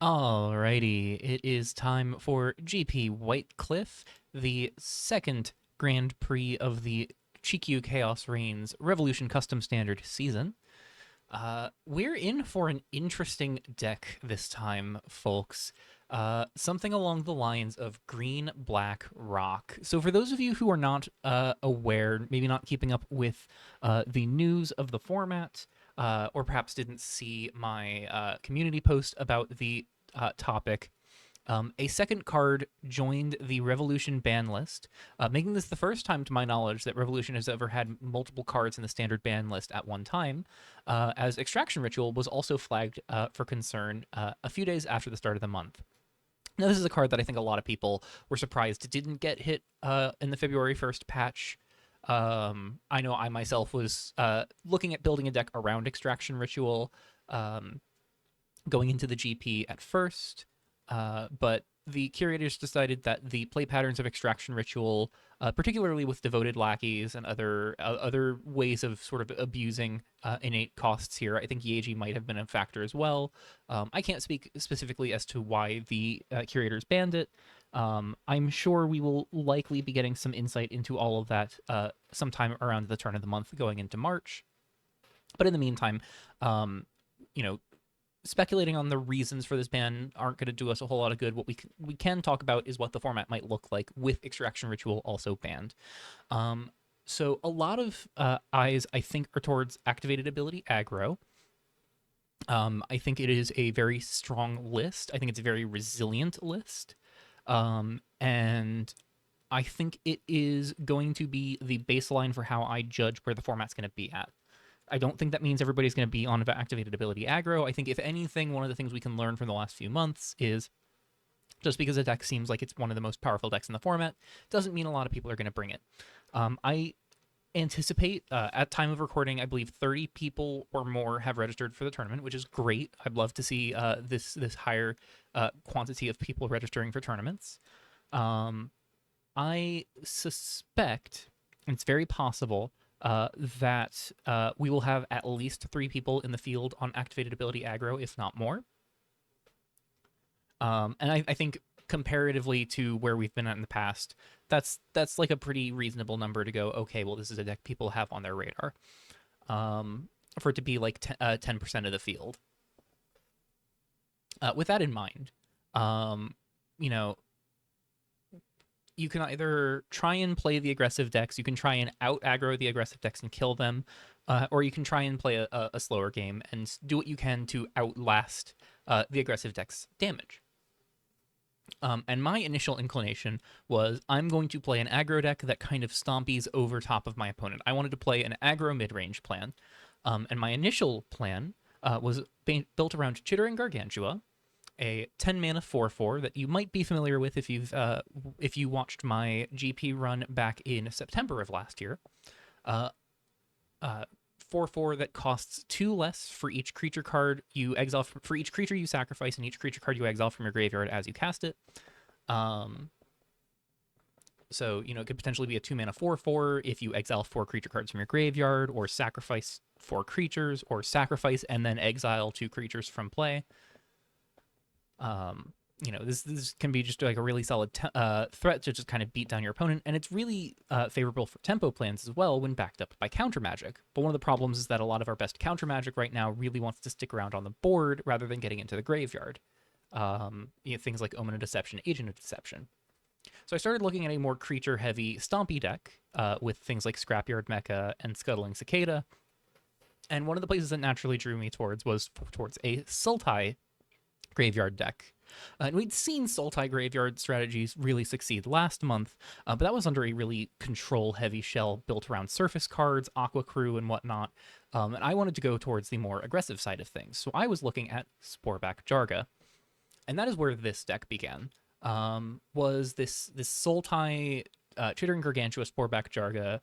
Alrighty, it is time for GP Whitecliff, the second Grand Prix of the GQ Chaos Reigns Revolution Custom Standard season. We're in for an interesting deck this time, folks. Something along the lines of green, black, rock. So, for those of you who are not aware, maybe not keeping up with the news of the format, or perhaps didn't see my community post about the topic, a second card joined the Revolution ban list, making this the first time, to my knowledge, that Revolution has ever had multiple cards in the standard ban list at one time, as Extraction Ritual was also flagged for concern a few days after the start of the month. Now, this is a card that I think a lot of people were surprised didn't get hit in the February 1st patch. I know I myself was looking at building a deck around Extraction Ritual, going into the GP at first, but the curators decided that the play patterns of Extraction Ritual, particularly with devoted lackeys and other ways of sort of abusing innate costs here, I think Yeji might have been a factor as well. I can't speak specifically as to why the curators banned it. I'm sure we will likely be getting some insight into all of that sometime around the turn of the month going into March. But in the meantime, you know, speculating on the reasons for this ban aren't going to do us a whole lot of good. What we can talk about is what the format might look like with Extraction Ritual also banned. So a lot of eyes, I think, are towards activated ability aggro. I think it is a very strong list. I think it's a very resilient list. And I think it is going to be the baseline for how I judge where the format's going to be at. I don't think that means everybody's going to be on activated ability aggro. I think, if anything, one of the things we can learn from the last few months is just because a deck seems like it's one of the most powerful decks in the format doesn't mean a lot of people are going to bring it. I anticipate, at time of recording, I believe 30 people or more have registered for the tournament, which is great. I'd love to see this higher quantity of people registering for tournaments. I suspect, and it's very possible, that we will have at least 3 people in the field on activated ability aggro, if not more. And I think comparatively to where we've been at in the past, that's like a pretty reasonable number to go, okay, well, this is a deck people have on their radar, for it to be like 10% of the field. With that in mind, you know, you can either try and play the aggressive decks, you can try and out aggro the aggressive decks and kill them, or you can try and play a slower game and do what you can to outlast the aggressive deck's damage. And my initial inclination was, I'm going to play an aggro deck that kind of stompies over top of my opponent. I wanted to play an aggro mid-range plan. And my initial plan was built around Chittering Gargantua, a 10 mana 4/4 that you might be familiar with if you watched my GP run back in September of last year. 4/4 that costs 2 less for each creature card you exile for each creature you sacrifice and each creature card you exile from your graveyard as you cast it. So, it could potentially be a 2 mana 4/4 if you exile 4 creature cards from your graveyard, or sacrifice 4 creatures, or sacrifice and then exile 2 creatures from play. This can be just like a really solid threat to just kind of beat down your opponent, and it's really favorable for tempo plans as well when backed up by counter magic. But one of the problems is that a lot of our best counter magic right now really wants to stick around on the board rather than getting into the graveyard. Things like Omen of Deception, Agent of Deception. So I started looking at a more creature-heavy stompy deck with things like Scrapyard Mecha and Scuttling Cicada. And one of the places that naturally drew me was towards a Sultai graveyard deck. And we'd seen Sultai graveyard strategies really succeed last month, but that was under a really control-heavy shell built around surface cards, Aqua Crew, and whatnot. And I wanted to go towards the more aggressive side of things. So I was looking at Sporeback Jargah. And that is where this deck began. Was this Sultai Chittering Gargantua Sporeback Jargah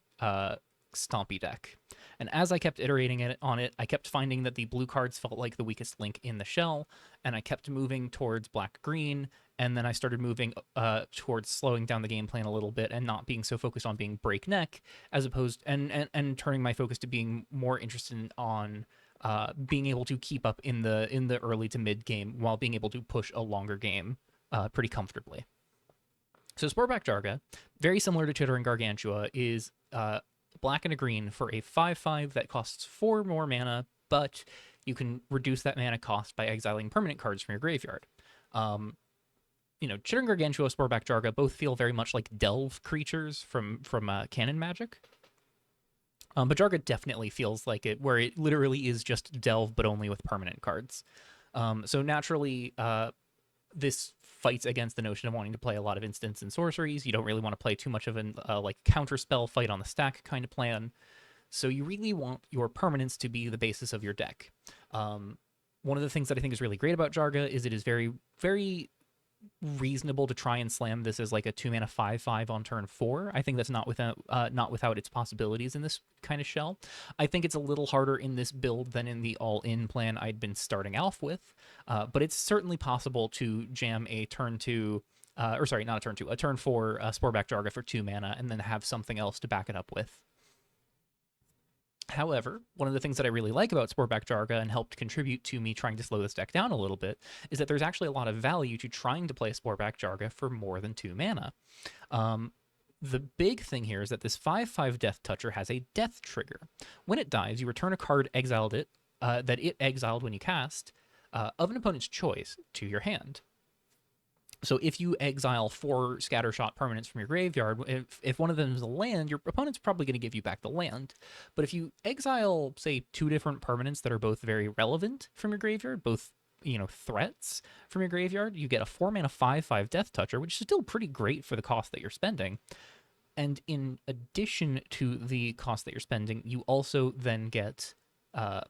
stompy deck. And as I kept iterating on it, I kept finding that the blue cards felt like the weakest link in the shell, and I kept moving towards black-green, and then I started moving towards slowing down the game plan a little bit and not being so focused on being breakneck, as opposed and turning my focus to being more interested on being able to keep up in the early to mid game while being able to push a longer game pretty comfortably. So Sporeback Jargah, very similar to Chittering Gargantua, is black and a green for a 5/5 that costs 4 more mana, but you can reduce that mana cost by exiling permanent cards from your graveyard. Chittering Gargantua, Sporeback Jargah both feel very much like delve creatures from canon magic. But Jargah definitely feels like it, where it literally is just delve, but only with permanent cards. So naturally, this fights against the notion of wanting to play a lot of instants and sorceries. You don't really want to play too much of an counterspell, fight on the stack kind of plan. So you really want your permanents to be the basis of your deck. One of the things that I think is really great about Jargah is it is very, very reasonable to try and slam this as like a 2 mana 5/5 on turn 4. I think that's not without its possibilities in this kind of shell. I think it's a little harder in this build than in the all-in plan I'd been starting off with, but it's certainly possible to jam a turn 2 or sorry, not a turn 2, a turn 4 Sporeback Jargah for 2 mana and then have something else to back it up with. However, one of the things that I really like about Sporeback Jargah and helped contribute to me trying to slow this deck down a little bit is that there's actually a lot of value to trying to play Sporeback Jargah for more than 2 mana. The big thing here is that this 5/5 Death Toucher has a death trigger. When it dies, you return a card that it exiled when you cast of an opponent's choice to your hand. So if you exile 4 scattershot permanents from your graveyard, if one of them is a land, your opponent's probably going to give you back the land. But if you exile, say, 2 different permanents that are both very relevant from your graveyard, both threats from your graveyard, you get a 4 mana 5/5 Death Toucher, which is still pretty great for the cost that you're spending. And in addition to the cost that you're spending, you also then get a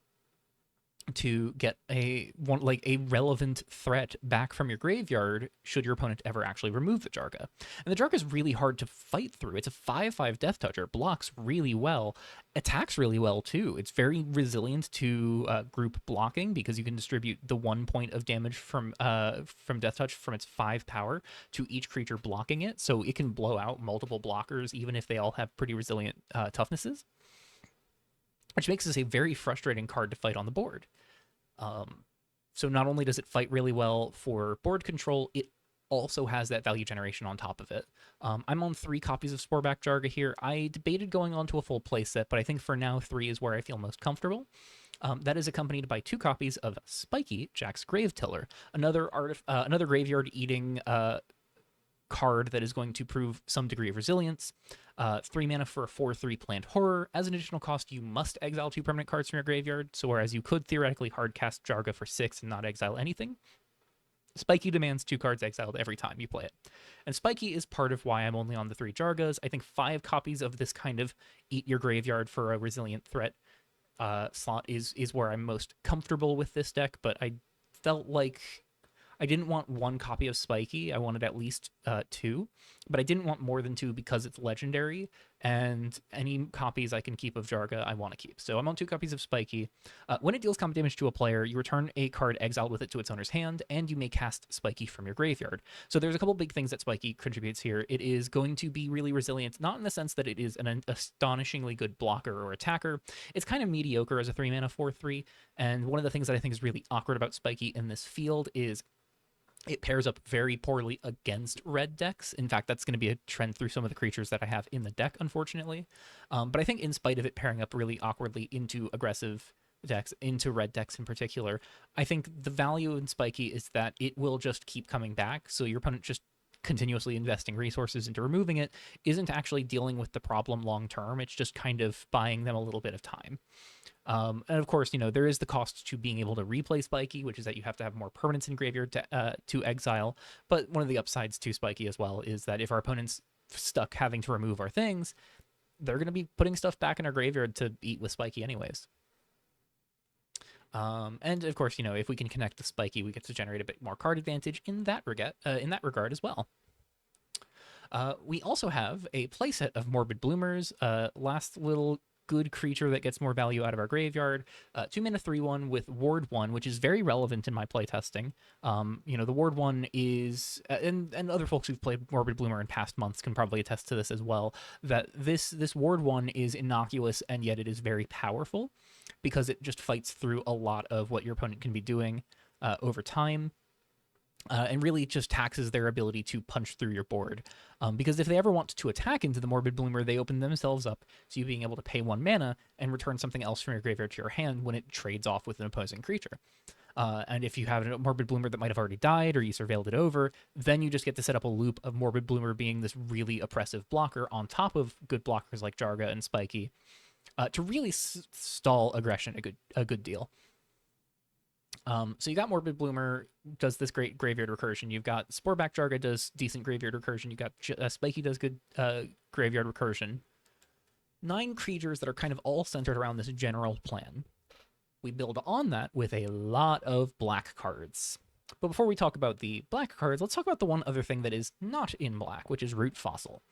relevant threat back from your graveyard should your opponent ever actually remove the Jargah. And the Jargah is really hard to fight through. It's a 5/5 Death Toucher, blocks really well, attacks really well too. It's very resilient to group blocking because you can distribute the 1 point of damage from Death Touch from its 5 power to each creature blocking it, so it can blow out multiple blockers even if they all have pretty resilient toughnesses, which makes this a very frustrating card to fight on the board. So not only does it fight really well for board control, it also has that value generation on top of it. I'm on 3 copies of Sporeback Jargah here. I debated going on to a full playset, but I think for now 3 is where I feel most comfortable. That is accompanied by 2 copies of Spiky, Jack's Gravetiller, another graveyard-eating card that is going to prove some degree of resilience. 3 mana for a 4/3 Plant Horror. As an additional cost, you must exile 2 permanent cards from your graveyard, so whereas you could theoretically hardcast Jargah for 6 and not exile anything, Spiky demands 2 cards exiled every time you play it. And Spiky is part of why I'm only on the 3 Jargahs. I think 5 copies of this kind of eat your graveyard for a resilient threat slot is where I'm most comfortable with this deck, but I felt like I didn't want 1 copy of Spiky. I wanted at least 2, but I didn't want more than 2 because it's legendary, and any copies I can keep of Jargah, I want to keep. So I'm on 2 copies of Spiky. When it deals combat damage to a player, you return a card exiled with it to its owner's hand, and you may cast Spiky from your graveyard. So there's a couple big things that Spiky contributes here. It is going to be really resilient, not in the sense that it is an astonishingly good blocker or attacker. It's kind of mediocre as a 3 mana 4/3, and one of the things that I think is really awkward about Spiky in this field is it pairs up very poorly against red decks. In fact, that's going to be a trend through some of the creatures that I have in the deck, unfortunately. But I think in spite of it pairing up really awkwardly into aggressive decks, into red decks in particular, I think the value in Spiky is that it will just keep coming back. So your opponent just continuously investing resources into removing it isn't actually dealing with the problem long term. It's just kind of buying them a little bit of time. And of course, there is the cost to being able to replay Spiky, which is that you have to have more permanents in graveyard to exile. But one of the upsides to Spiky as well is that if our opponent's stuck having to remove our things, they're going to be putting stuff back in our graveyard to eat with Spiky anyways. And of course, if we can connect the Spiky, we get to generate a bit more card advantage in that regard as well. We also have a playset of Morbid Bloomers, last little good creature that gets more value out of our graveyard. 2 mana 3/1 with Ward 1, which is very relevant in my playtesting. The Ward 1 is, and other folks who've played Morbid Bloomer in past months can probably attest to this as well, that this Ward 1 is innocuous and yet it is very powerful. because it just fights through a lot of what your opponent can be doing over time. And really just taxes their ability to punch through your board. Because if they ever want to attack into the Morbid Bloomer, they open themselves up to you being able to pay 1 mana and return something else from your graveyard to your hand when it trades off with an opposing creature. And if you have a Morbid Bloomer that might have already died or you surveilled it over, then you just get to set up a loop of Morbid Bloomer being this really oppressive blocker on top of good blockers like Jargah and Spiky to really stall aggression a good deal. So you got Morbid Bloomer does this great graveyard recursion. You've got Sporeback Jargah does decent graveyard recursion. You got Spiky does good graveyard recursion. 9 creatures that are kind of all centered around this general plan. We build on that with a lot of black cards. But before we talk about the black cards, let's talk about the one other thing that is not in black, which is Root Fossil.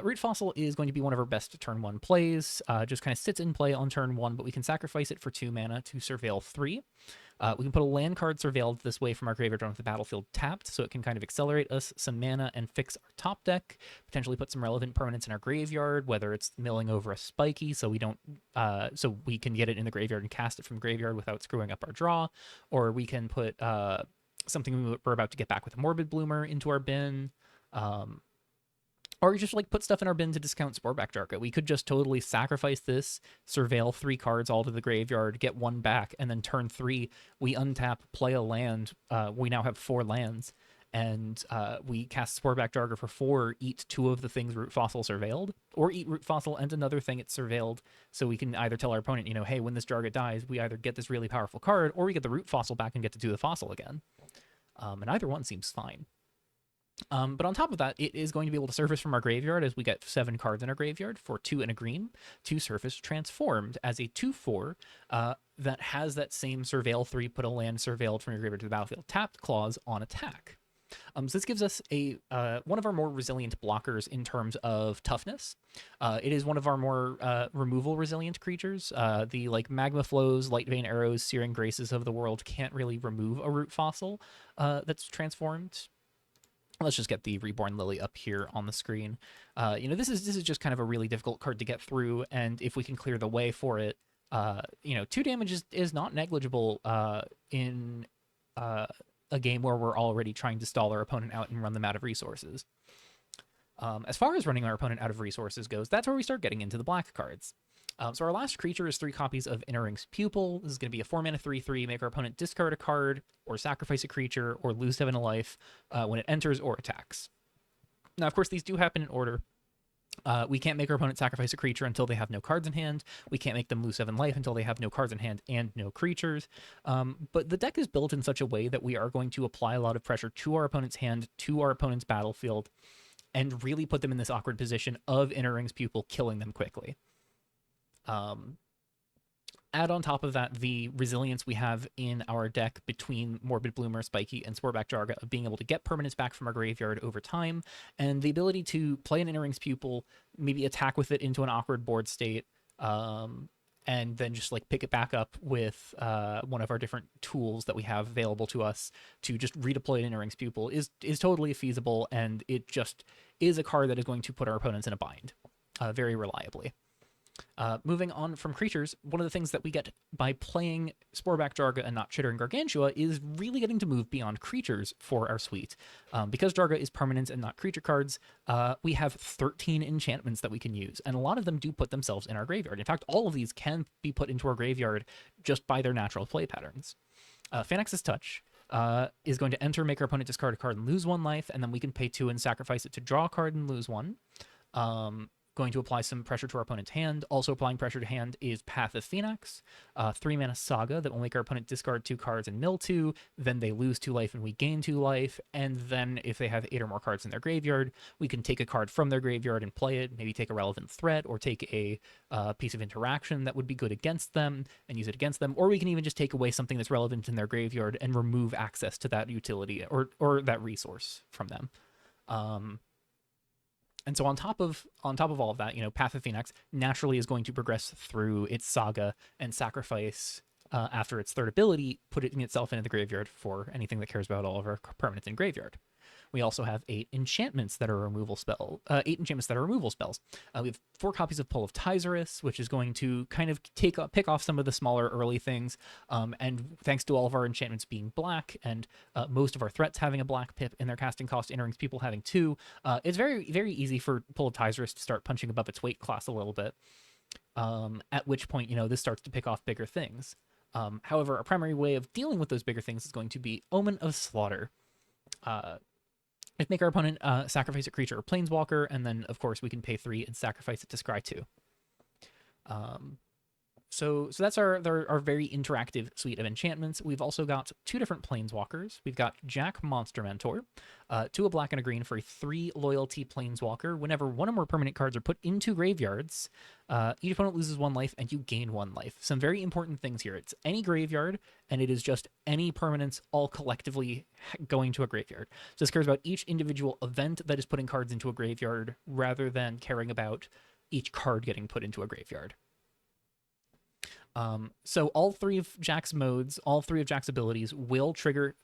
Root Fossil is going to be one of our best turn 1 plays. Just kind of sits in play on turn 1, but we can sacrifice it for 2 mana to surveil 3. We can put a land card surveilled this way from our graveyard onto the battlefield tapped, so it can kind of accelerate us some mana and fix our top deck, potentially put some relevant permanents in our graveyard, whether it's milling over a Spiky so we don't so we can get it in the graveyard and cast it from the graveyard without screwing up our draw, or we can put something we're about to get back with a Morbid Bloomer into our bin. Or just like put stuff in our bin to discount Sporeback Jargah. We could just totally sacrifice this, surveil 3 cards all to the graveyard, get 1 back, and then turn 3, we untap, play a land. We now have 4 lands, and we cast Sporeback Jargah for 4, eat 2 of the things Root Fossil surveilled, or eat Root Fossil and another thing it's surveilled, so we can either tell our opponent, hey, when this Jargah dies, we either get this really powerful card, or we get the Root Fossil back and get to do the Fossil again. And either one seems fine. But on top of that, it is going to be able to surface from our graveyard as we get 7 cards in our graveyard for 2 and a green to surface transformed as a 2/4 that has that same surveil 3, put a land surveilled from your graveyard to the battlefield tapped clause on attack. So this gives us a one of our more resilient blockers in terms of toughness. It is one of our more removal resilient creatures. The Magma Flows, Light Vein Arrows, Searing Graces of the world can't really remove a Root Fossil that's transformed. Let's just get the Reborn Lily up here on the screen. This is just kind of a really difficult card to get through, and if we can clear the way for it, 2 damage is not negligible in a game where we're already trying to stall our opponent out and run them out of resources. As far as running our opponent out of resources goes, that's where we start getting into the black cards. So our last creature is 3 copies of Inner Ring's Pupil. This is going to be a 4-mana 3/3. Make our opponent discard a card, or sacrifice a creature, or lose 7 life when it enters or attacks. Now, of course, these do happen in order. We can't make our opponent sacrifice a creature until they have no cards in hand. We can't make them lose 7 life until they have no cards in hand and no creatures. But the deck is built in such a way that we are going to apply a lot of pressure to our opponent's hand, to our opponent's battlefield, and really put them in this awkward position of Inner Ring's Pupil killing them quickly. Add on top of that the resilience we have in our deck between Morbid Bloomer, Spiky, and Sporeback Jargah of being able to get permanents back from our graveyard over time, and the ability to play an Inner Ring's Pupil, maybe attack with it into an awkward board state, and then just pick it back up with one of our different tools that we have available to us to just redeploy an Inner Ring's Pupil is totally feasible, and it just is a card that is going to put our opponents in a bind very reliably. Moving on from creatures, one of the things that we get by playing Sporeback Jargah and not Chittering Gargantua is really getting to move beyond creatures for our suite. Because Jargah is permanents and not creature cards, we have 13 enchantments that we can use, and a lot of them do put themselves in our graveyard. In fact, all of these can be put into our graveyard just by their natural play patterns. Phalanx's Touch is going to enter, make our opponent discard a card and lose 1 life, and then we can pay 2 and sacrifice it to draw a card and lose 1. Going to apply some pressure to our opponent's hand. Also applying pressure to hand is Path of Phoenix, 3-mana Saga that will make our opponent discard 2 cards and mill 2, then they lose 2 life and we gain 2 life, and then if they have 8 or more cards in their graveyard, we can take a card from their graveyard and play it, maybe take a relevant threat, or take a piece of interaction that would be good against them and use it against them, or we can even just take away something that's relevant in their graveyard and remove access to that utility or that resource from them. And so on top of all of that, Path of Phoenix naturally is going to progress through its saga and sacrifice after its third ability, putting itself into the graveyard for anything that cares about all of our permanents in graveyard. We also have 8 enchantments that are removal spell. 8 enchantments that are removal spells. We have 4 copies of Pull of Tizerus, which is going to kind of pick off some of the smaller early things. And thanks to all of our enchantments being black and most of our threats having a black pip in their casting cost, Entering's people having 2, it's very, very easy for Pull of Tizerus to start punching above its weight class a little bit. At which point, this starts to pick off bigger things. However, our primary way of dealing with those bigger things is going to be Omen of Slaughter. Make our opponent sacrifice a creature or planeswalker, and then, of course, we can pay 3 and sacrifice it to scry 2. So that's our very interactive suite of enchantments. We've also got 2 different planeswalkers. We've got Jack Monster Mentor, 2 a black and a green for a 3 loyalty planeswalker. Whenever one or more permanent cards are put into graveyards, each opponent loses 1 life and you gain 1 life. Some very important things here. It's any graveyard, and it is just any permanents all collectively going to a graveyard. So this cares about each individual event that is putting cards into a graveyard rather than caring about each card getting put into a graveyard. So all 3 of Jack's modes, all 3 of Jack's abilities will trigger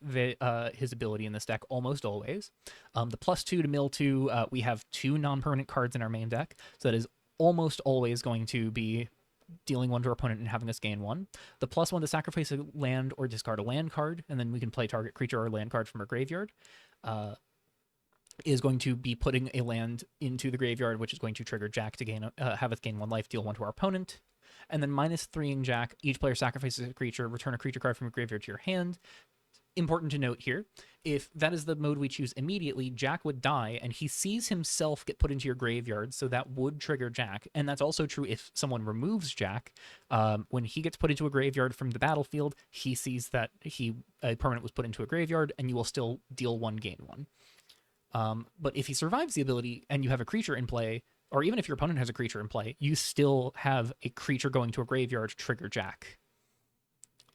his ability in this deck almost always. The +2 to mill 2, we have 2 non-permanent cards in our main deck, so that is almost always going to be dealing 1 to our opponent and having us gain 1. The +1 to sacrifice a land or discard a land card, and then we can play target creature or land card from our graveyard. Is going to be putting a land into the graveyard, which is going to trigger Jack to have us gain 1 life, deal 1 to our opponent. And then -3ing Jack, each player sacrifices a creature, return a creature card from your graveyard to your hand. Important to note here, if that is the mode we choose immediately, Jack would die, and he sees himself get put into your graveyard, so that would trigger Jack. And that's also true if someone removes Jack. When he gets put into a graveyard from the battlefield, he sees that a permanent was put into a graveyard, and you will still deal 1, gain 1. But if he survives the ability, and you have a creature in play, or even if your opponent has a creature in play, you still have a creature going to a graveyard to trigger Jack.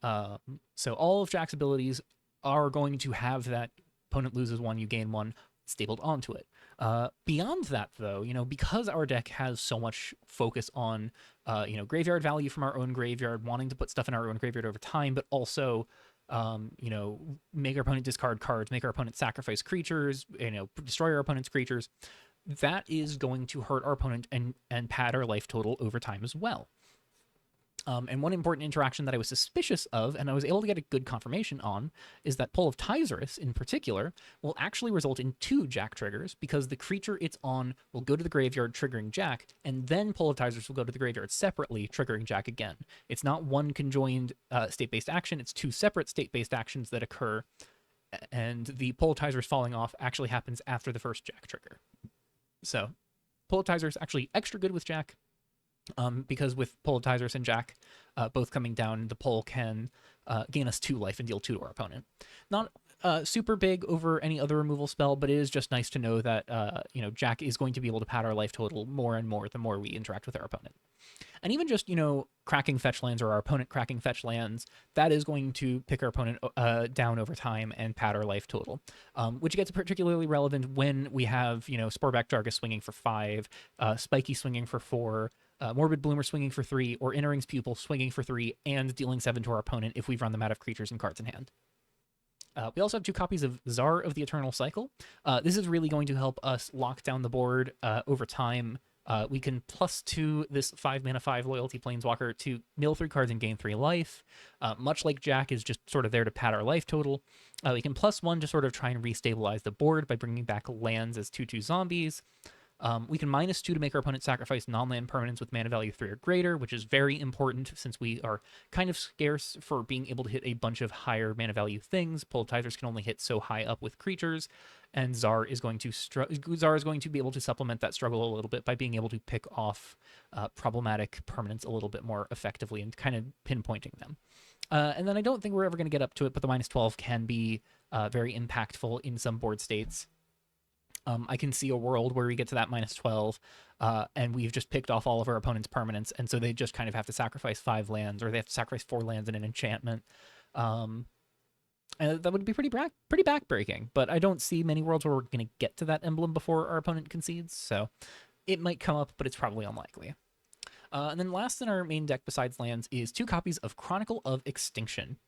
So all of Jack's abilities are going to have that opponent loses 1, you gain 1 stapled onto it. Beyond that, though, because our deck has so much focus on, graveyard value from our own graveyard, wanting to put stuff in our own graveyard over time, but also make our opponent discard cards, make our opponent sacrifice creatures, destroy our opponent's creatures, that is going to hurt our opponent and pad our life total over time as well. And one important interaction that I was suspicious of, and I was able to get a good confirmation on, is that Pull of Tizerus, in particular, will actually result in 2 Jack triggers, because the creature it's on will go to the graveyard, triggering Jack, and then Pull of Tizerus will go to the graveyard separately, triggering Jack again. It's not one conjoined state-based action, it's 2 separate state-based actions that occur, and the Pull of Tizerus falling off actually happens after the first Jack trigger. So, Pull of Tizerus is actually extra good with Jack, because with Pull of Tizerus and Jack both coming down, the pull can gain us 2 life and deal 2 to our opponent. Not super big over any other removal spell, but it is just nice to know that Jack is going to be able to pad our life total more and more the more we interact with our opponent. And even just, cracking fetch lands or our opponent cracking fetch lands, that is going to pick our opponent down over time and pad our life total, which gets particularly relevant when we have, Sporeback Jargah swinging for 5, Spiky swinging for 4, Morbid Bloomer swinging for 3, or Entering's Pupil swinging for 3 and dealing 7 to our opponent if we've run them out of creatures and cards in hand. We also have 2 copies of Czar of the Eternal Cycle. This is really going to help us lock down the board over time. We can +2 this 5 mana 5 loyalty planeswalker to mill 3 cards and gain 3 life. Much like Jack is just sort of there to pad our life total. We can +1 to sort of try and restabilize the board by bringing back lands as 2/2 zombies. We can -2 to make our opponent sacrifice non-land permanents with mana value 3 or greater, which is very important since we are kind of scarce for being able to hit a bunch of higher mana value things. Pull of Tizerus can only hit so high up with creatures, and Czar is going to be able to supplement that struggle a little bit by being able to pick off problematic permanents a little bit more effectively and kind of pinpointing them. And then I don't think we're ever going to get up to it, but the -12 can be very impactful in some board states. I can see a world where we get to that -12, and we've just picked off all of our opponent's permanents, and so they just kind of have to sacrifice 5 lands, or they have to sacrifice 4 lands and an enchantment. And that would be pretty backbreaking, but I don't see many worlds where we're going to get to that emblem before our opponent concedes, so it might come up, but it's probably unlikely. And then last in our main deck besides lands is 2 copies of Chronicle of Extinction.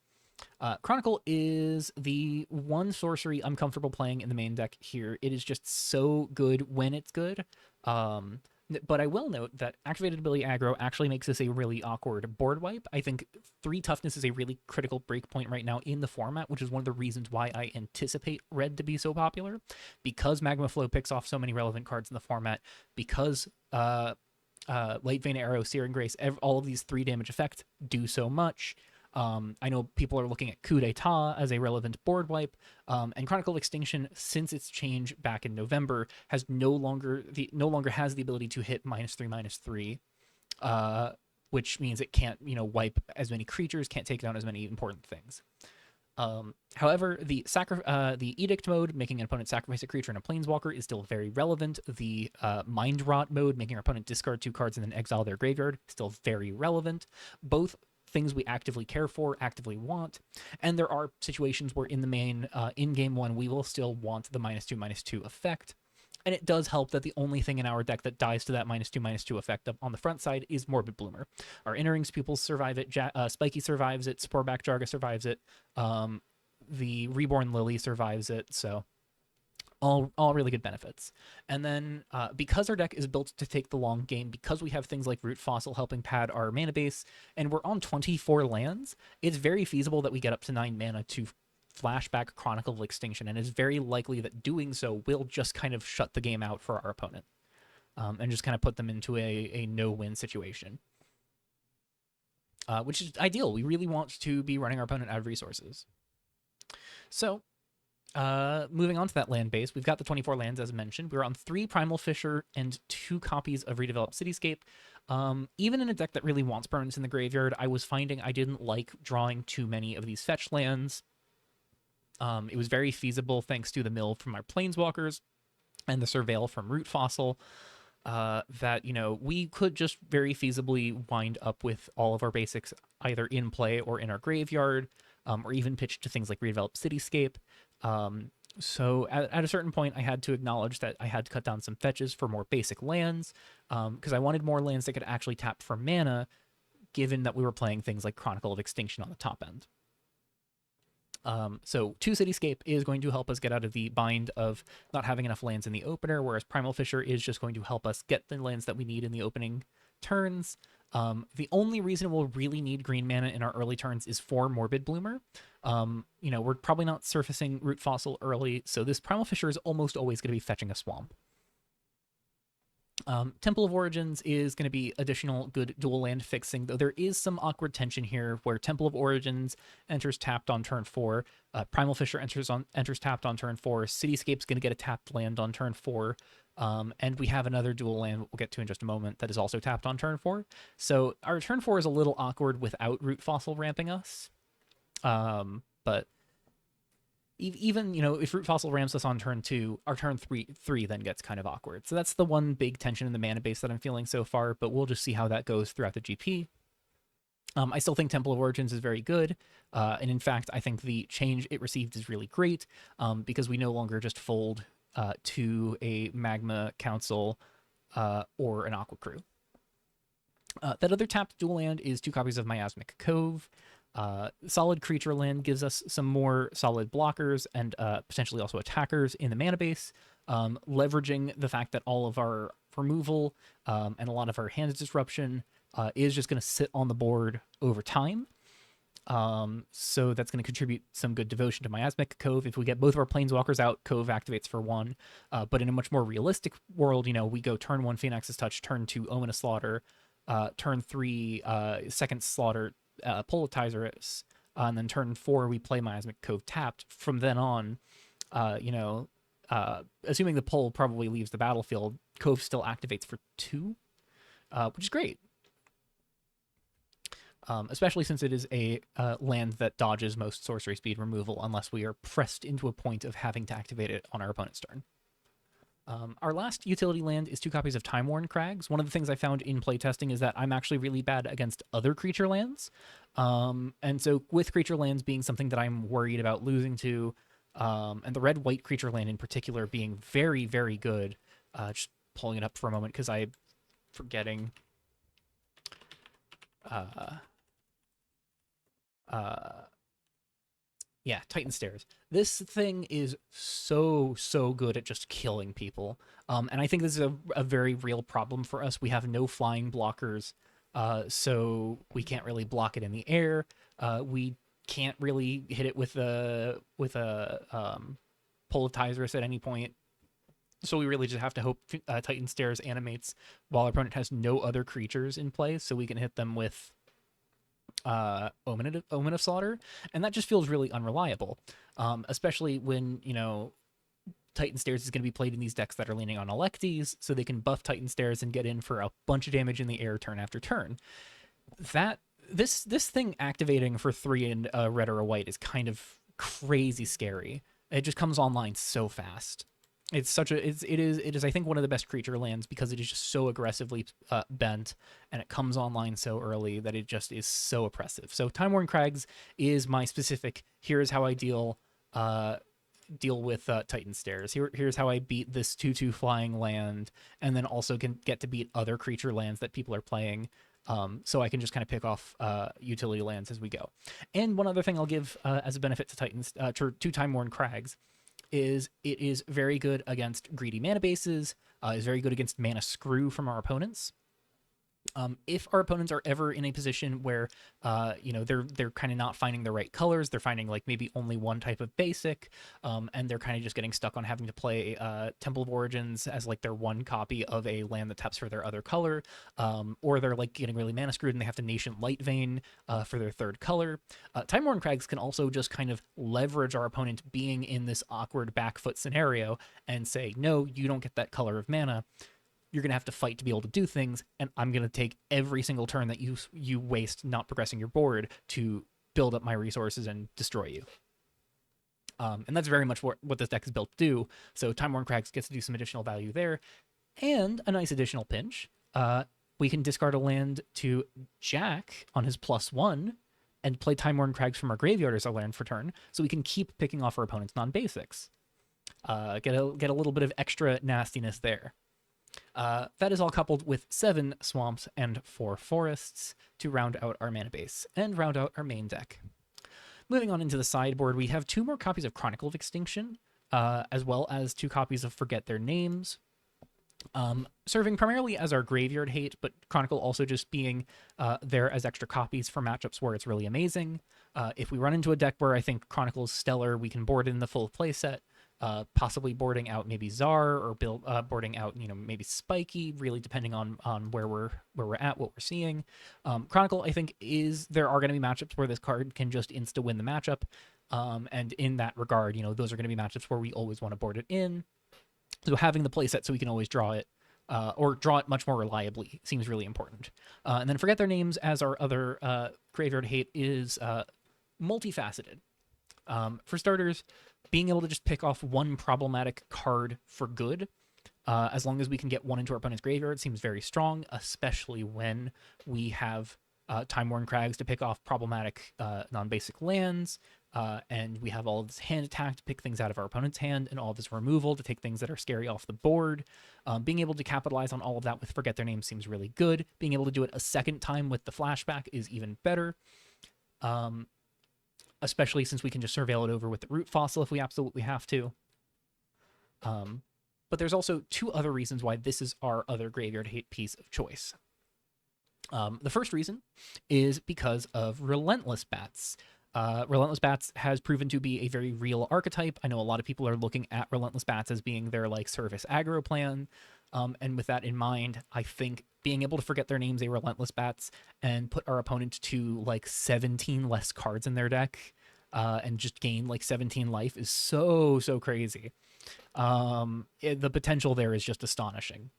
Chronicle is the one sorcery I'm comfortable playing in the main deck here. It is just so good when it's good. But I will note that activated ability aggro actually makes this a really awkward board wipe. I think 3 toughness is a really critical breakpoint right now in the format, which is one of the reasons why I anticipate red to be so popular. Because Magma Flow picks off so many relevant cards in the format, because Late Vein Arrow, Searing Grace, all of these 3 damage effects do so much. I know people are looking at Coup d'etat as a relevant board wipe, and Chronicle of Extinction, since its change back in November, has no longer has the ability to hit -3/-3, which means it can't wipe as many creatures, can't take down as many important things. However, the Edict mode, making an opponent sacrifice a creature and a planeswalker, is still very relevant. The Mind Rot mode, making our opponent discard 2 cards and then exile their graveyard, still very relevant. Both things we actively care for, actively want, and there are situations where in the main, in game 1, we will still want the -2/-2 effect. And it does help that the only thing in our deck that dies to that -2/-2 effect on the front side is Morbid Bloomer. Our Innerings pupils survive it, Spiky survives it, Sporeback Jargah survives it, the Reborn Lily survives it, so all really good benefits. And then because our deck is built to take the long game, because we have things like Root Fossil helping pad our mana base, and we're on 24 lands, it's very feasible that we get up to 9 mana to flashback Chronicle of Extinction, and it's very likely that doing so will just kind of shut the game out for our opponent, and just kind of put them into a no-win situation, which is ideal. We really want to be running our opponent out of resources. So moving on to that land base, we've got the 24 lands as mentioned. We're on 3 Primal Fissure and 2 copies of Redeveloped Cityscape. Even in a deck that really wants permanents in the graveyard, I was finding I didn't like drawing too many of these fetch lands. It was very feasible thanks to the mill from our Planeswalkers and the Surveil from Root Fossil, that we could just very feasibly wind up with all of our basics either in play or in our graveyard, or even pitched to things like Redeveloped Cityscape. So at a certain point, I had to acknowledge that I had to cut down some fetches for more basic lands, because I wanted more lands that could actually tap for mana, given that we were playing things like Chronicle of Extinction on the top end. So 2 Cityscape is going to help us get out of the bind of not having enough lands in the opener, whereas Primal Fissure is just going to help us get the lands that we need in the opening turns. The only reason we'll really need green mana in our early turns is for Morbid Bloomer. We're probably not surfacing Root Fossil early, so this Primal Fissure is almost always going to be fetching a swamp. Temple of Origins is going to be additional good dual land fixing, though there is some awkward tension here where Temple of Origins enters tapped on turn 4, Primal Fissure enters tapped on turn 4, Cityscape's going to get a tapped land on turn 4, and we have another dual land we'll get to in just a moment that is also tapped on turn 4. So our turn 4 is a little awkward without Root Fossil ramping us, but even if Root Fossil ramps us on turn 2, our turn 3 then gets kind of awkward. So that's the one big tension in the mana base that I'm feeling so far, but we'll just see how that goes throughout the GP. I still think Temple of Origins is very good, and in fact, I think the change it received is really great, because we no longer just fold to a Magma Council or an Aqua Crew. That other tapped dual land is 2 copies of Miasmic Cove. Solid creature land gives us some more solid blockers and potentially also attackers in the mana base, leveraging the fact that all of our removal and a lot of our hand disruption is just going to sit on the board over time. So that's going to contribute some good devotion to Miasmic Cove. If we get both of our Planeswalkers out, Cove activates for 1. But in a much more realistic world, we go turn 1 Phoenix's Touch, turn 2 Ominous Slaughter, turn 3 Second Slaughter, Politizer, and then turn 4 we play Miasmic Cove tapped. From then on, assuming the pull probably leaves the battlefield, Cove still activates for 2, which is great. Especially since it is a land that dodges most sorcery speed removal unless we are pressed into a point of having to activate it on our opponent's turn. Our last utility land is 2 copies of Time-Worn Crags. One of the things I found in playtesting is that I'm actually really bad against other creature lands. And so with creature lands being something that I'm worried about losing to, and the red-white creature land in particular being very, very good, just pulling it up for a moment because I'm forgetting uh, uh, yeah, Titan Stairs. This thing is so good at just killing people. And I think this is a very real problem for us. We have no flying blockers, so we can't really block it in the air. We can't really hit it with a Poletizers at any point. So we really just have to hope Titan Stairs animates while our opponent has no other creatures in play, so we can hit them with Omen of Slaughter, and that just feels really unreliable, especially when Titan Stairs is going to be played in these decks that are leaning on Electies, so they can buff Titan Stairs and get in for a bunch of damage in the air turn after turn. That this thing activating for 3 and a red or a white is kind of crazy scary. It just comes online so fast. It is I think one of the best creature lands because it is just so aggressively bent, and it comes online so early that it just is so oppressive. So Time Worn Crags is my specific. Here's how I deal with Titan Stairs. Here's how I beat this 2/2 flying land, and then also can get to beat other creature lands that people are playing. So I can just kind of pick off utility lands as we go. And one other thing I'll give as a benefit to to Time Worn Crags is it is very good against greedy mana bases, is very good against mana screw from our opponents. If our opponents are ever in a position where they're kind of not finding the right colors, they're finding like maybe only one type of basic, and they're kind of just getting stuck on having to play Temple of Origins as like their one copy of a land that taps for their other color, or they're like getting really mana screwed and they have to Nation Light Vein for their third color. Time Worn Crags can also just kind of leverage our opponent being in this awkward back foot scenario and say, no, you don't get that color of mana. You're going to have to fight to be able to do things, and I'm going to take every single turn that you waste not progressing your board to build up my resources and destroy you. And that's very much what this deck is built to do. So Time Worn Crags gets to do some additional value there, and a nice additional pinch. We can discard a land to Jack on his +1 and play Time Worn Crags from our graveyard as our land for turn, so we can keep picking off our opponent's non-basics. Get a little bit of extra nastiness there. That is all coupled with 7 swamps and 4 forests to round out our mana base and round out our main deck. Moving on into the sideboard, we have 2 more copies of Chronicle of Extinction, as well as 2 copies of Forget Their Names, serving primarily as our graveyard hate, but Chronicle also just being there as extra copies for matchups where it's really amazing. If we run into a deck where I think Chronicle is stellar, we can board in the full playset. Possibly boarding out maybe Czar or boarding out maybe Spiky, really depending on where we're at, what we're seeing. Chronicle, I think, there are going to be matchups where this card can just insta win the matchup, and in that regard, those are going to be matchups where we always want to board it in. So having the playset so we can always draw it, or draw it much more reliably, seems really important. And then Forget Their Names as our other graveyard hate is multifaceted. For starters, being able to just pick off one problematic card for good, as long as we can get one into our opponent's graveyard, seems very strong, especially when we have Time Worn Crags to pick off problematic non-basic lands, and we have all of this hand attack to pick things out of our opponent's hand, and all of this removal to take things that are scary off the board. Being able to capitalize on all of that with Forget Their Name seems really good. Being able to do it a second time with the flashback is even better. Especially since we can just surveil it over with the root fossil if we absolutely have to. But there's also 2 other reasons why this is our other graveyard hate piece of choice. The first reason is because of Relentless Bats. Relentless Bats has proven to be a very real archetype. I know a lot of people are looking at Relentless Bats as being their service aggro plan. And with that in mind, I think being able to forget their names, a Relentless Bats, and put our opponent to 17 less cards in their deck, and just gain 17 life is so crazy. The potential there is just astonishing.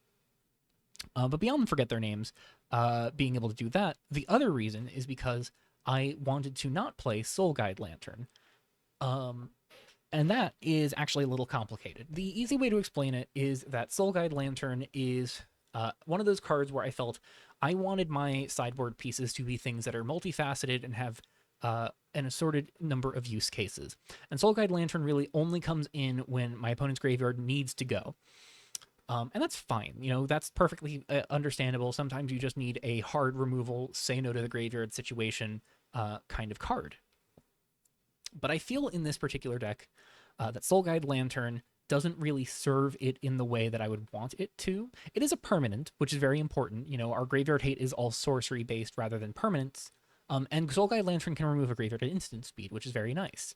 But beyond Forget Their Names, being able to do that, the other reason is because I wanted to not play Soul Guide Lantern. And that is actually a little complicated. The easy way to explain it is that Soul Guide Lantern is one of those cards where I felt I wanted my sideboard pieces to be things that are multifaceted and have an assorted number of use cases. And Soul Guide Lantern really only comes in when my opponent's graveyard needs to go. And that's fine. That's perfectly understandable. Sometimes you just need a hard removal, say no to the graveyard situation kind of card. But I feel in this particular deck that Soul Guide Lantern doesn't really serve it in the way that I would want it to. It is a permanent, which is very important. Our graveyard hate is all sorcery based rather than permanents. And Soul Guide Lantern can remove a graveyard at instant speed, which is very nice.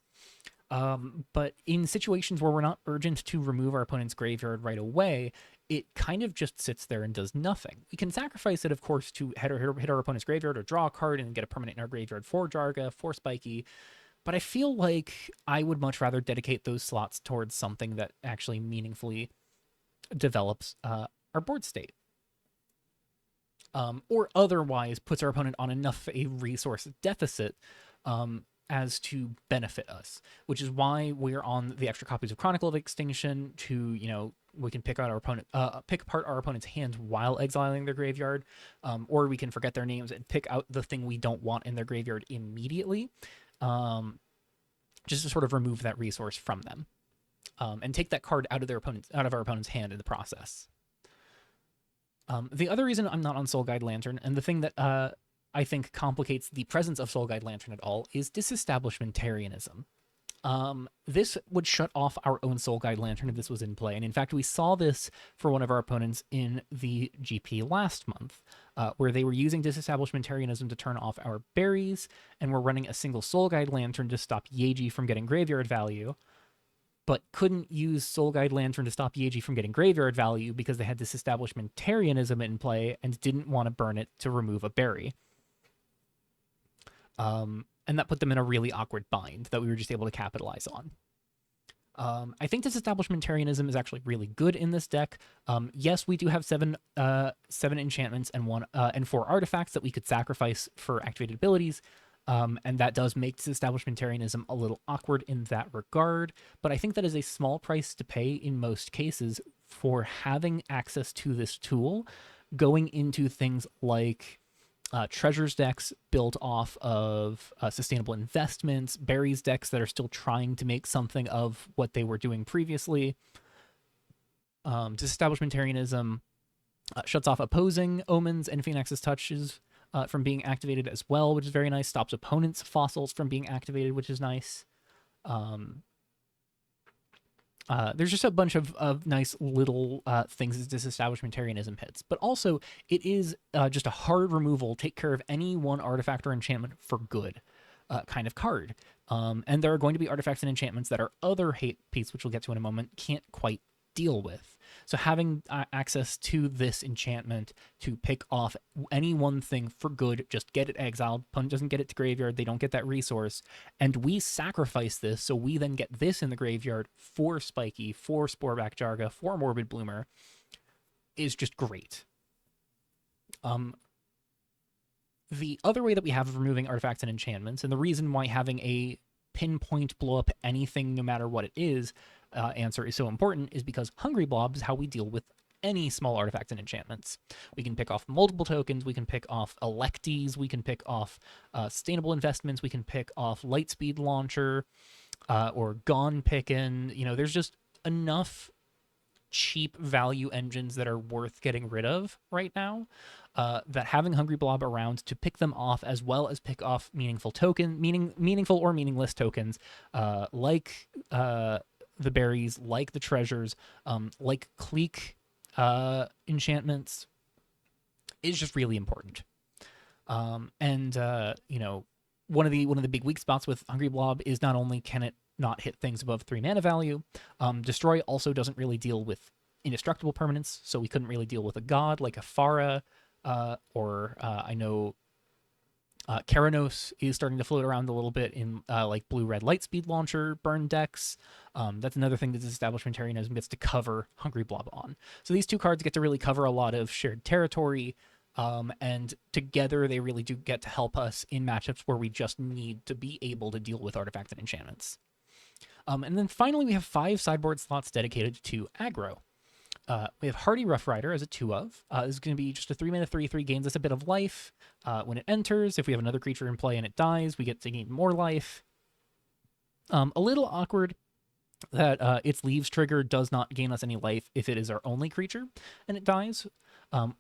But in situations where we're not urgent to remove our opponent's graveyard right away, it kind of just sits there and does nothing. We can sacrifice it, of course, to hit our opponent's graveyard or draw a card and get a permanent in our graveyard for Jargah, for Spiky. But I feel like I would much rather dedicate those slots towards something that actually meaningfully develops our board state. Or otherwise puts our opponent on enough a resource deficit as to benefit us, which is why we're on the extra copies of Chronicle of Extinction to, we can pick apart our opponent's hands while exiling their graveyard, or we can forget their names and pick out the thing we don't want in their graveyard immediately, just to sort of remove that resource from them, and take that card out of our opponent's hand in the process. The other reason I'm not on Soul Guide Lantern, and the thing that I think complicates the presence of Soul Guide Lantern at all, is disestablishmentarianism. This would shut off our own Soul Guide Lantern if this was in play. And in fact, we saw this for one of our opponents in the GP last month, where they were using disestablishmentarianism to turn off our berries, and were running a single Soul Guide Lantern to stop Yeji from getting graveyard value, but couldn't use Soul Guide Lantern to stop Yeji from getting graveyard value because they had disestablishmentarianism in play and didn't want to burn it to remove a berry. And that put them in a really awkward bind that we were just able to capitalize on. I think disestablishmentarianism is actually really good in this deck. Yes, we do have seven enchantments and 4 artifacts that we could sacrifice for activated abilities. And that does make disestablishmentarianism a little awkward in that regard. But I think that is a small price to pay in most cases for having access to this tool, going into things like treasures decks built off of sustainable investments, berries decks that are still trying to make something of what they were doing previously. Disestablishmentarianism shuts off opposing omens and Phoenix's touches from being activated as well, which is very nice. Stops opponents' fossils from being activated, which is nice. There's just a bunch of nice little things as disestablishmentarianism hits. But also, it is just a hard removal, take care of any one artifact or enchantment for good kind of card. And there are going to be artifacts and enchantments that our other hate piece, which we'll get to in a moment, can't quite deal with. So having access to this enchantment to pick off any one thing for good, just get it exiled, opponent doesn't get it to graveyard, they don't get that resource, and we sacrifice this, so we then get this in the graveyard for Spiky, for Sporeback Jargah, for Morbid Bloomer, is just great. The other way that we have of removing artifacts and enchantments, and the reason why having a pinpoint blow up anything no matter what it is answer is so important, is because Hungry Blob is how we deal with any small artifacts and enchantments. We can pick off multiple tokens, we can pick off Electies, we can pick off sustainable investments, we can pick off Lightspeed Launcher, or Gone Pickin'. There's just enough cheap value engines that are worth getting rid of right now, that having Hungry Blob around to pick them off, as well as pick off meaningful or meaningless tokens, like the berries, like the treasures, like Clique enchantments, is just really important. One of the big weak spots with Hungry Blob is not only can it not hit things above 3 mana value, Destroy also doesn't really deal with indestructible permanents, so we couldn't really deal with a god like a Farah, or I know Keranos is starting to float around a little bit in like blue-red Lightspeed Launcher burn decks. That's another thing that disestablishmentarianism gets to cover Hungry Blob on. So these two cards get to really cover a lot of shared territory, and together they really do get to help us in matchups where we just need to be able to deal with artifacts and enchantments. And then finally, we have 5 sideboard slots dedicated to aggro. We have Hardy Rough Rider as a 2-of. This is going to be just a 3-mana 3/3, gains us a bit of life. When it enters, if we have another creature in play and it dies, we get to gain more life. A little awkward that its leaves trigger does not gain us any life if it is our only creature and it dies.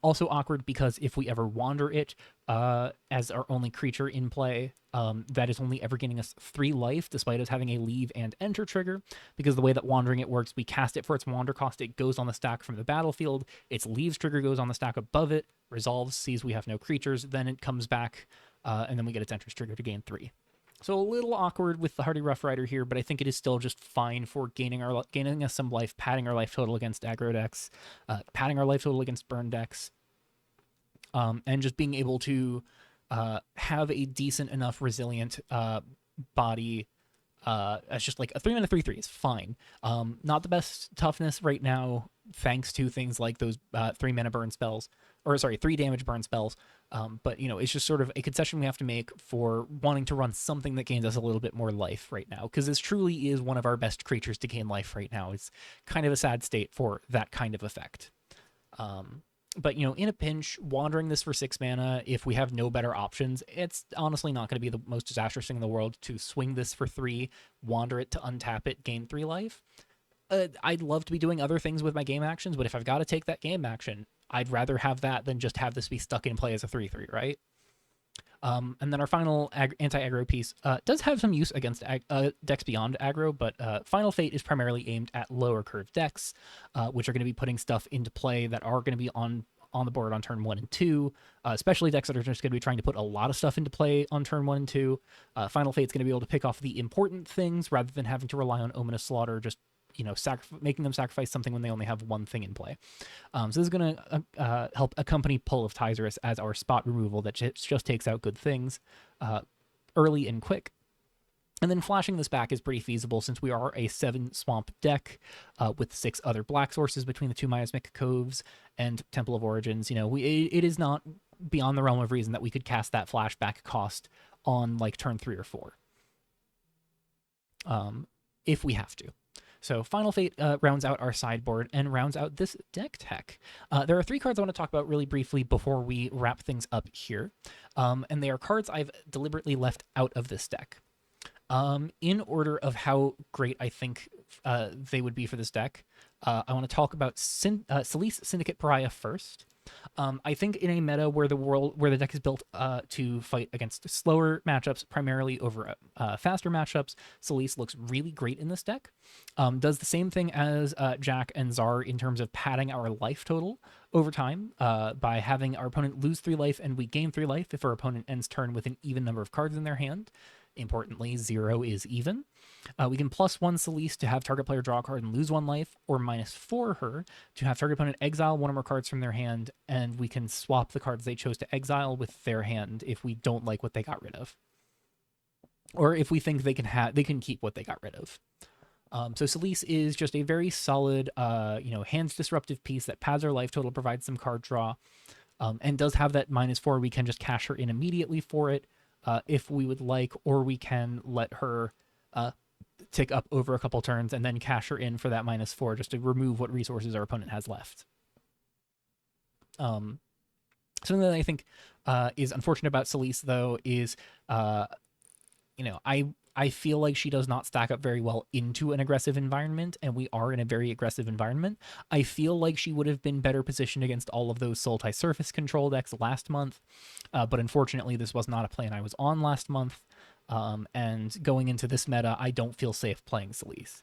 Also awkward because if we ever wander it as our only creature in play, that is only ever gaining us 3 life despite us having a leave and enter trigger. Because the way that wandering it works, we cast it for its wander cost, it goes on the stack from the battlefield, its leaves trigger goes on the stack above it, resolves, sees we have no creatures, then it comes back, and then we get its enters trigger to gain 3. So a little awkward with the Hardy Rough Rider here, but I think it is still just fine for gaining us some life, padding our life total against aggro decks, padding our life total against burn decks, and just being able to have a decent enough resilient body as just like a 3-mana 3/3 is fine. Not the best toughness right now, thanks to things like those 3-mana burn spells, or sorry, 3 damage burn spells. But you know, it's just sort of a concession we have to make for wanting to run something that gains us a little bit more life right now, because this truly is one of our best creatures to gain life right now. It's kind of a sad state for that kind of effect. But you know, in a pinch, wandering this for 6 mana, if we have no better options, it's honestly not going to be the most disastrous thing in the world to swing this for 3, wander it to untap it, gain 3 life. I'd love to be doing other things with my game actions, but if I've got to take that game action, I'd rather have that than just have this be stuck in play as a 3/3, right? And then our final anti-aggro piece does have some use against decks beyond aggro, but Final Fate is primarily aimed at lower curve decks, which are going to be putting stuff into play that are going to be on the board on turn 1 and 2, especially decks that are just going to be trying to put a lot of stuff into play on turn 1 and 2. Final Fate's going to be able to pick off the important things rather than having to rely on Ominous Slaughter, just making them sacrifice something when they only have one thing in play. So this is going to help accompany Pull of Tizerus as our spot removal that just takes out good things early and quick. And then flashing this back is pretty feasible since we are a 7 swamp deck with 6 other black sources between the 2 Miasmic Coves and Temple of Origins. You know, it is not beyond the realm of reason that we could cast that flashback cost on like turn 3 or 4 if we have to. So Final Fate rounds out our sideboard and rounds out this deck tech. There are 3 cards I want to talk about really briefly before we wrap things up here. And they are cards I've deliberately left out of this deck. In order of how great I think they would be for this deck, I want to talk about Salice Syndicate Pariah first. I think in a meta where the deck is built to fight against slower matchups, primarily over faster matchups, Salice looks really great in this deck. Does the same thing as Jack and Zar in terms of padding our life total over time by having our opponent lose 3 life and we gain 3 life if our opponent ends turn with an even number of cards in their hand. Importantly, 0 is even. We can +1 Salice to have target player draw a card and lose 1 life, or -4 her to have target opponent exile 1 or more cards from their hand, and we can swap the cards they chose to exile with their hand if we don't like what they got rid of, or if we think they can keep what they got rid of. So Salice is just a very solid, hands disruptive piece that pads our life total, provides some card draw, and does have that -4. We can just cash her in immediately for it. If we would like, or we can let her tick up over a couple turns and then cash her in for that -4 just to remove what resources our opponent has left. Something that I think is unfortunate about Salice, though, is I feel like she does not stack up very well into an aggressive environment, and we are in a very aggressive environment. I feel like she would have been better positioned against all of those Sultai surface control decks last month, but unfortunately this was not a plan I was on last month, and going into this meta, I don't feel safe playing Salice.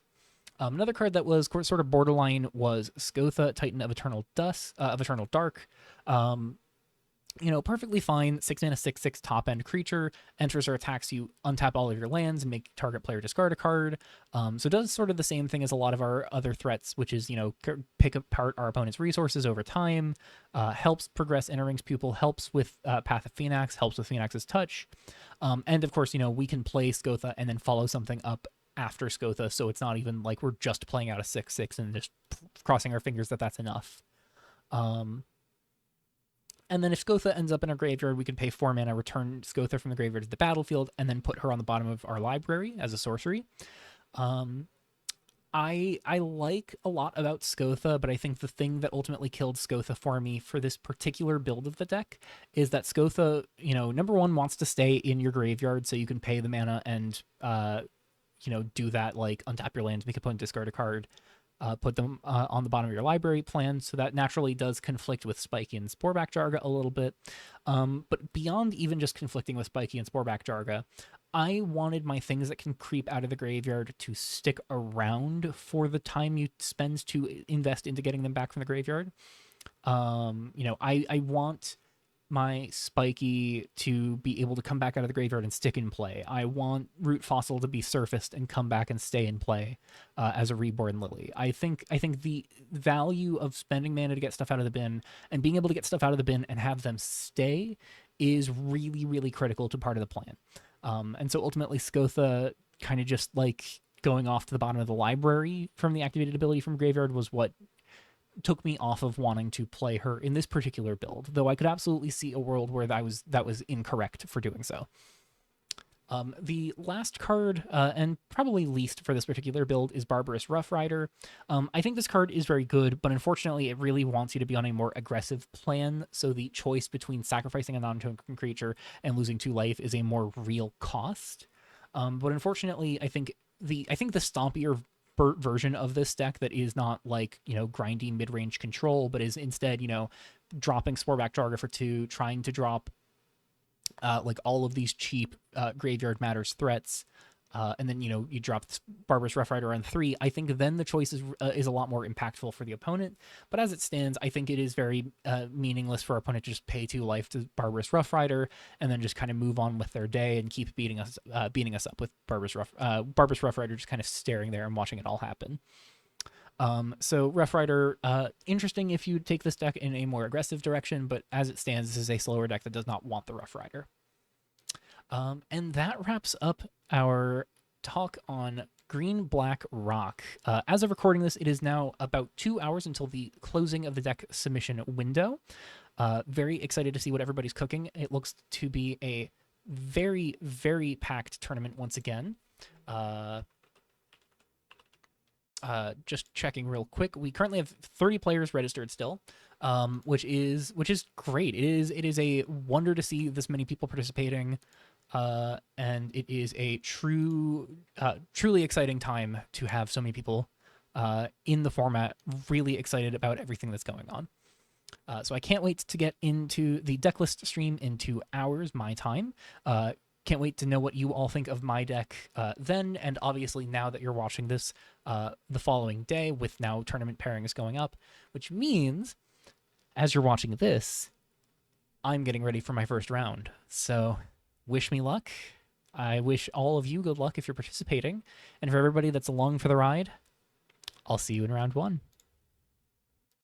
Another card that was sort of borderline was Skotha, Titan of Eternal Dark. Perfectly fine. 6-mana 6/6 top end creature, enters or attacks you, untap all of your lands and make target player discard a card. So it does sort of the same thing as a lot of our other threats, which is pick apart our opponent's resources over time, helps progress Inner Ring's Pupil, helps with Path of Phoenix, helps with Phoenix's Touch, and of course we can play Skotha and then follow something up after Skotha, so it's not even like we're just playing out a 6/6 and just crossing our fingers that that's enough. And then if Skotha ends up in our graveyard, we can pay 4 mana, return Skotha from the graveyard to the battlefield, and then put her on the bottom of our library as a sorcery. I like a lot about Skotha, but I think the thing that ultimately killed Skotha for me for this particular build of the deck is that Skotha, number one, wants to stay in your graveyard so you can pay the mana and do that, like untap your lands, make opponent discard a card, put them on the bottom of your library plan. So that naturally does conflict with Spiky and Sporeback Jargah a little bit. But beyond even just conflicting with Spiky and Sporeback Jargah, I wanted my things that can creep out of the graveyard to stick around for the time you spend to invest into getting them back from the graveyard. I want my Spiky to be able to come back out of the graveyard and stick in play. I want Root Fossil to be surfaced and come back and stay in play as a Reborn Lily. I think the value of spending mana to get stuff out of the bin and being able to get stuff out of the bin and have them stay is really, really critical to part of the plan. And so ultimately, Skotha kind of just like going off to the bottom of the library from the activated ability from graveyard was what took me off of wanting to play her in this particular build, though I could absolutely see a world where that was incorrect for doing so. The last card, and probably least for this particular build, is Barbarous Rough Rider. I think this card is very good, but unfortunately it really wants you to be on a more aggressive plan, so the choice between sacrificing a non-token creature and losing 2 life is a more real cost. But unfortunately, I think the stompier version of this deck that is not like, grindy mid-range control, but is instead, dropping Sporeback Jargah for 2, trying to drop like all of these cheap Graveyard Matters threats, and then, you drop this Barbarous Rough Rider on 3, I think then the choice is a lot more impactful for the opponent. But as it stands, I think it is very meaningless for our opponent to just pay 2 life to Barbarous Rough Rider and then just kind of move on with their day and keep beating us up with Barbarous Rough Rider just kind of staring there and watching it all happen. So Rough Rider, interesting if you take this deck in a more aggressive direction, but as it stands, this is a slower deck that does not want the Rough Rider. And that wraps up our talk on Green-Black Rock. As of recording this, it is now about 2 hours until the closing of the deck submission window. Very excited to see what everybody's cooking. It looks to be a very, very packed tournament once again. Just checking real quick. We currently have 30 players registered still, which is great. It is a wonder to see this many people participating, and it is a truly exciting time to have so many people in the format, really excited about everything that's going on. So I can't wait to get into the deck list stream in 2 hours, my time. Can't wait to know what you all think of my deck then, and obviously now that you're watching this the following day, with now tournament pairings going up, which means as you're watching this, I'm getting ready for my first round. So wish me luck. I wish all of you good luck if you're participating, and for everybody that's along for the ride, I'll see you in round 1.